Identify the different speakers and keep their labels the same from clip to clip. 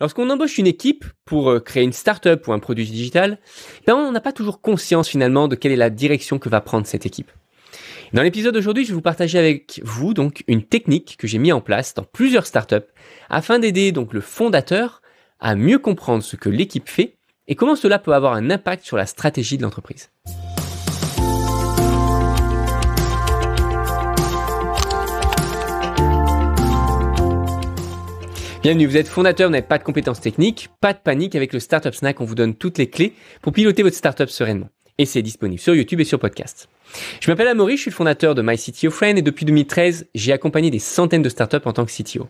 Speaker 1: Lorsqu'on embauche une équipe pour créer une startup ou un produit digital, on n'a pas toujours conscience finalement de quelle est la direction que va prendre cette équipe. Dans l'épisode d'aujourd'hui, je vais vous partager avec vous donc une technique que j'ai mis en place dans plusieurs startups afin d'aider donc le fondateur à mieux comprendre ce que l'équipe fait et comment cela peut avoir un impact sur la stratégie de l'entreprise. Bienvenue, vous êtes fondateur, vous n'avez pas de compétences techniques, pas de panique, avec le Startup Snack, on vous donne toutes les clés pour piloter votre startup sereinement. Et c'est disponible sur YouTube et sur podcast. Je m'appelle Amaury, je suis le fondateur de My CTO Friend et depuis 2013, j'ai accompagné des centaines de startups en tant que CTO.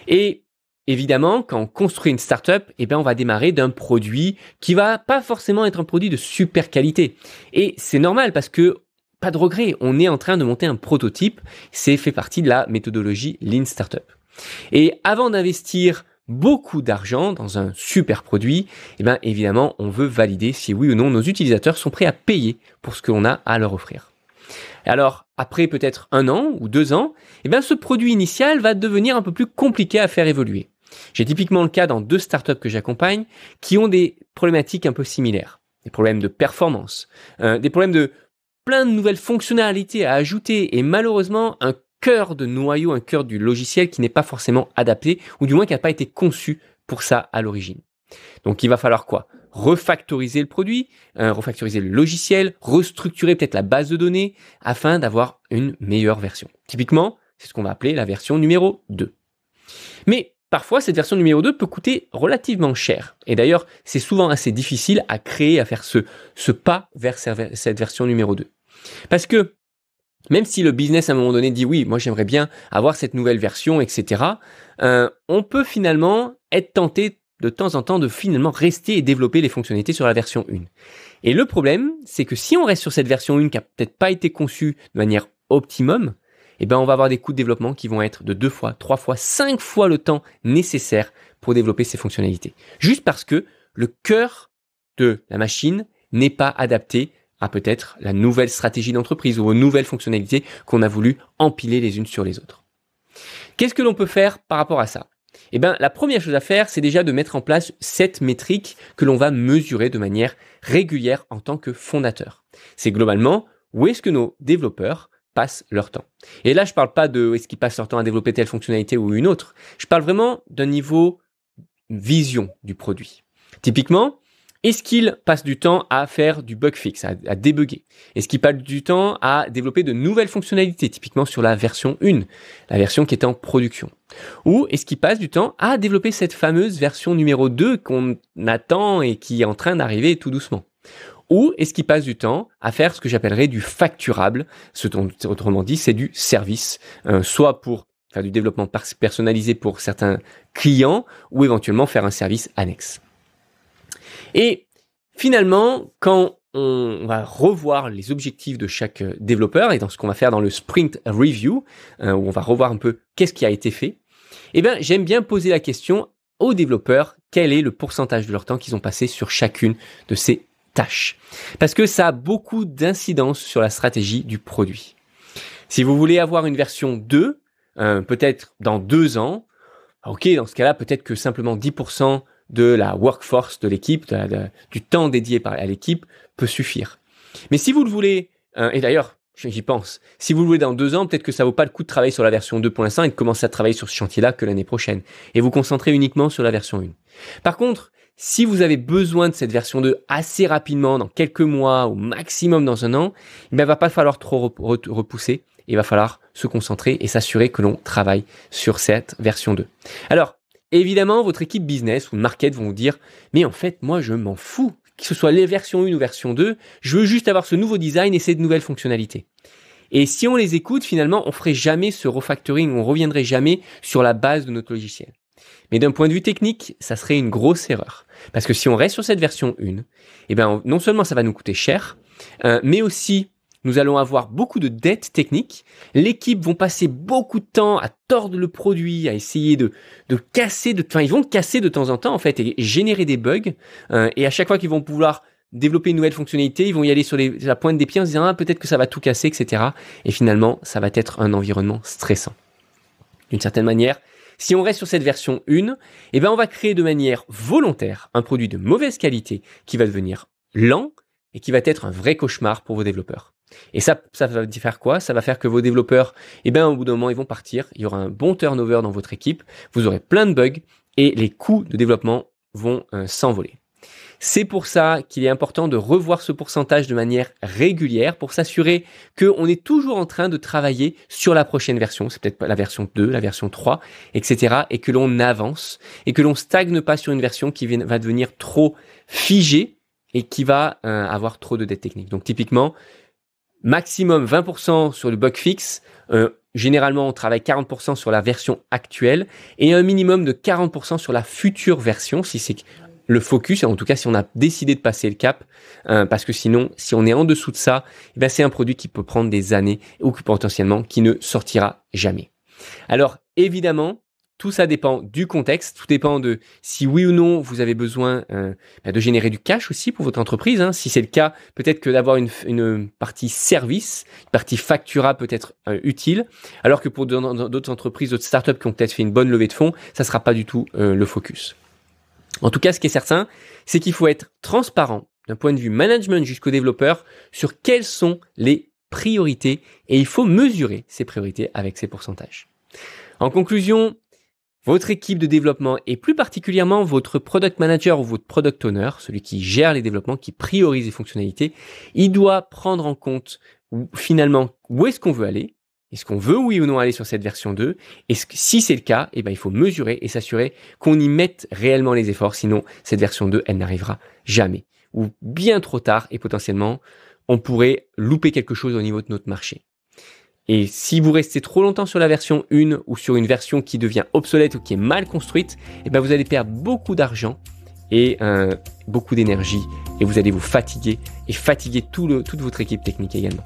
Speaker 1: Et évidemment, quand on construit une startup, on va démarrer d'un produit qui va pas forcément être un produit de super qualité. Et c'est normal parce que, pas de regret, on est en train de monter un prototype, c'est fait partie de la méthodologie Lean Startup. Et avant d'investir beaucoup d'argent dans un super produit, évidemment, on veut valider si oui ou non nos utilisateurs sont prêts à payer pour ce qu'on a à leur offrir. Et alors, après peut-être 1 an ou 2 ans, ce produit initial va devenir un peu plus compliqué à faire évoluer. J'ai typiquement le cas dans 2 startups que j'accompagne qui ont des problématiques un peu similaires. Des problèmes de performance, des problèmes de plein de nouvelles fonctionnalités à ajouter et malheureusement un cœur de noyau, un cœur du logiciel qui n'est pas forcément adapté ou du moins qui n'a pas été conçu pour ça à l'origine. Donc il va falloir quoi ? Refactoriser le produit, refactoriser le logiciel, restructurer peut-être la base de données afin d'avoir une meilleure version. Typiquement, c'est ce qu'on va appeler la version numéro 2. Mais parfois, cette version numéro 2 peut coûter relativement cher. Et d'ailleurs, c'est souvent assez difficile à créer, à faire ce pas vers cette version numéro 2. Parce que même si le business à un moment donné dit oui, moi j'aimerais bien avoir cette nouvelle version, etc., on peut finalement être tenté de temps en temps de finalement rester et développer les fonctionnalités sur la version 1. Et le problème, c'est que si on reste sur cette version 1 qui a peut-être pas été conçue de manière optimum, on va avoir des coûts de développement qui vont être de 2 fois, 3 fois, 5 fois le temps nécessaire pour développer ces fonctionnalités. Juste parce que le cœur de la machine n'est pas adapté à peut-être la nouvelle stratégie d'entreprise ou aux nouvelles fonctionnalités qu'on a voulu empiler les unes sur les autres. Qu'est-ce que l'on peut faire par rapport à ça ? La première chose à faire, c'est déjà de mettre en place cette métrique que l'on va mesurer de manière régulière en tant que fondateur. C'est globalement où est-ce que nos développeurs passent leur temps. Et là, je ne parle pas de est-ce qu'ils passent leur temps à développer telle fonctionnalité ou une autre. Je parle vraiment d'un niveau vision du produit. Typiquement, est-ce qu'ils passent du temps à faire du bug fix, à débugger ? Est-ce qu'ils passent du temps à développer de nouvelles fonctionnalités, typiquement sur la version 1, la version qui est en production ? Ou est-ce qu'ils passent du temps à développer cette fameuse version numéro 2 qu'on attend et qui est en train d'arriver tout doucement ? Ou est-ce qu'ils passent du temps à faire ce que j'appellerais du facturable, autrement dit, c'est du service, soit pour faire du développement personnalisé pour certains clients ou éventuellement faire un service annexe. Et finalement, quand on va revoir les objectifs de chaque développeur et dans ce qu'on va faire dans le sprint review, où on va revoir un peu qu'est-ce qui a été fait, j'aime bien poser la question aux développeurs, quel est le pourcentage de leur temps qu'ils ont passé sur chacune de ces tâches. Parce que ça a beaucoup d'incidence sur la stratégie du produit. Si vous voulez avoir une version 2, peut-être dans 2 ans, ok, dans ce cas-là, peut-être que simplement 10% de la workforce de l'équipe, du temps dédié à l'équipe peut suffire. Mais si vous le voulez, et d'ailleurs, j'y pense, si vous le voulez dans 2 ans, peut-être que ça vaut pas le coup de travailler sur la version 2 pour l'instant et de commencer à travailler sur ce chantier-là que l'année prochaine et vous concentrer uniquement sur la version 1. Par contre, si vous avez besoin de cette version 2 assez rapidement, dans quelques mois, au maximum dans 1 an, il va pas falloir trop repousser. Il va falloir se concentrer et s'assurer que l'on travaille sur cette version 2. Alors, évidemment, votre équipe business ou market vont vous dire « Mais en fait, moi, je m'en fous. Que ce soit les versions 1 ou version 2, je veux juste avoir ce nouveau design et ces nouvelles fonctionnalités. » Et si on les écoute, finalement, on ferait jamais ce refactoring, on reviendrait jamais sur la base de notre logiciel. Mais d'un point de vue technique, ça serait une grosse erreur. Parce que si on reste sur cette version 1, non seulement ça va nous coûter cher, mais aussi nous allons avoir beaucoup de dettes techniques. L'équipe vont passer beaucoup de temps à tordre le produit, à essayer de casser, ils vont casser de temps en temps en fait et générer des bugs. Et à chaque fois qu'ils vont pouvoir développer une nouvelle fonctionnalité, ils vont y aller sur la pointe des pieds en se disant peut-être que ça va tout casser, etc. Et finalement, ça va être un environnement stressant. D'une certaine manière, Si on reste sur cette version 1, eh ben on va créer de manière volontaire un produit de mauvaise qualité qui va devenir lent et qui va être un vrai cauchemar pour vos développeurs. Et ça va faire quoi? Ça va faire que vos développeurs, eh ben, au bout d'un moment, ils vont partir. Il y aura un bon turnover dans votre équipe. Vous aurez plein de bugs et les coûts de développement vont s'envoler. C'est pour ça qu'il est important de revoir ce pourcentage de manière régulière pour s'assurer qu'on est toujours en train de travailler sur la prochaine version. C'est peut-être la version 2, la version 3, etc. Et que l'on avance et que l'on stagne pas sur une version qui va devenir trop figée et qui va avoir trop de dettes techniques. Donc typiquement, maximum 20% sur le bug fixe. Généralement, on travaille 40% sur la version actuelle et un minimum de 40% sur la future version si c'est le focus, en tout cas si on a décidé de passer le cap, parce que sinon, si on est en dessous de ça, eh ben, c'est un produit qui peut prendre des années ou potentiellement qui ne sortira jamais. Alors évidemment, tout ça dépend du contexte, tout dépend de si oui ou non vous avez besoin de générer du cash aussi pour votre entreprise. Hein. Si c'est le cas, peut-être que d'avoir une partie service, une partie factura peut être utile, alors que pour d'autres entreprises, d'autres startups qui ont peut-être fait une bonne levée de fonds, ça sera pas du tout le focus. En tout cas, ce qui est certain, c'est qu'il faut être transparent d'un point de vue management jusqu'aux développeurs sur quelles sont les priorités et il faut mesurer ces priorités avec ces pourcentages. En conclusion, votre équipe de développement et plus particulièrement votre product manager ou votre product owner, celui qui gère les développements, qui priorise les fonctionnalités, il doit prendre en compte finalement où est-ce qu'on veut aller. Est-ce qu'on veut oui ou non aller sur cette version 2? Et si c'est le cas, eh ben, il faut mesurer et s'assurer qu'on y mette réellement les efforts. Sinon, cette version 2, elle n'arrivera jamais. Ou bien trop tard et potentiellement, on pourrait louper quelque chose au niveau de notre marché. Et si vous restez trop longtemps sur la version 1 ou sur une version qui devient obsolète ou qui est mal construite, eh ben, vous allez perdre beaucoup d'argent et beaucoup d'énergie. Et vous allez vous fatiguer et fatiguer toute votre équipe technique également.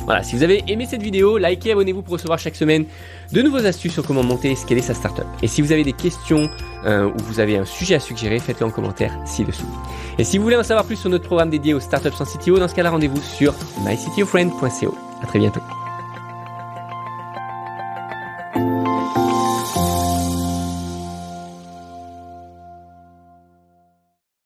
Speaker 1: Voilà, si vous avez aimé cette vidéo, likez, abonnez-vous pour recevoir chaque semaine de nouvelles astuces sur comment monter et scaler sa startup. Et si vous avez des questions ou vous avez un sujet à suggérer, faites-le en commentaire ci-dessous. Et si vous voulez en savoir plus sur notre programme dédié aux startups sans CTO, dans ce cas-là, rendez-vous sur myctofriend.co. À très bientôt.